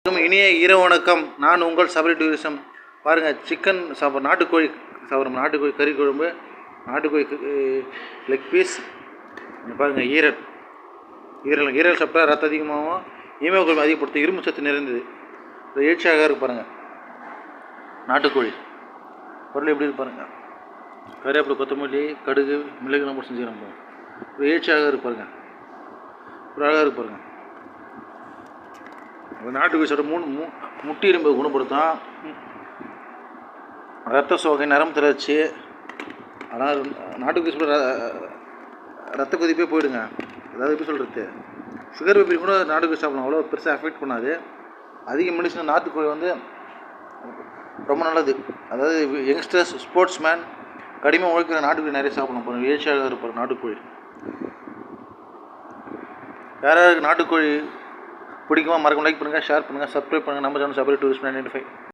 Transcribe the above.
இனிய இரவு வணக்கம். நான் உங்கள் சபரி டூரிசம். பாருங்கள், சிக்கன் சாப்பிட்றோம், நாட்டுக்கோழி சாப்பிட்றோம். நாட்டுக்கோழி கறி குழம்பு, நாட்டுக்கோழி லெக் பீஸ். பாருங்கள், ஈரல் சாப்பிட்டா ரத்தம் அதிகமாகவும் ஹீமோகுளோபின் அதிகப்படுத்தும், இரும்பு சத்து நிறைந்தது. எழுச்சியாக இருக்கு பாருங்கள். நாட்டுக்கோழி பொருள் எப்படி இருக்கு பாருங்கள். கறிவேப்பிலை, கொத்தமல்லி, கடுகு, மிளகு நம்ம செஞ்சுக்கிறோம். எழுச்சியாக இருக்கு பாருங்கள். ஒரு அழகாக இருக்கு பாருங்கள். நாட்டுக்கோழி சாப்பிட முட்டி இரும்பை குணப்படுத்தும், ரத்த சோகை, நரம்பு தளர்ச்சி. ஆனால் நாட்டுக்கோழி சாப்பிட ரத்த கொதிப்பே போயிடுங்க. அதாவது எப்படி சொல்கிறது, சுகர் பேப்பி கூட நாட்டுக்கோழி சாப்பிடலாம், அவ்வளோ பெருசாக அஃபெக்ட் பண்ணாது. அதிக மெடிசன் நாட்டுக்கோழி ரொம்ப நல்லது. அதாவது யங்ஸ்டர்ஸ், ஸ்போர்ட்ஸ் மேன், கடிமை உழைக்கிற நாட்டுக்கோழி நிறைய சாப்பிடணும். போகிறோம் எழுச்சியாக இருப்பார் நாட்டுக்கோழி. யாராவது நாட்டுக்கோழி பிடிக்குமா? மறக்காம லைக் பண்ணுங்கள், ஷேர் பண்ணுங்கள், சப்ஸ்கிரைப் பண்ணுங்கள். நம்ம சேனல் சபரி டூரிஸ்ட் 995.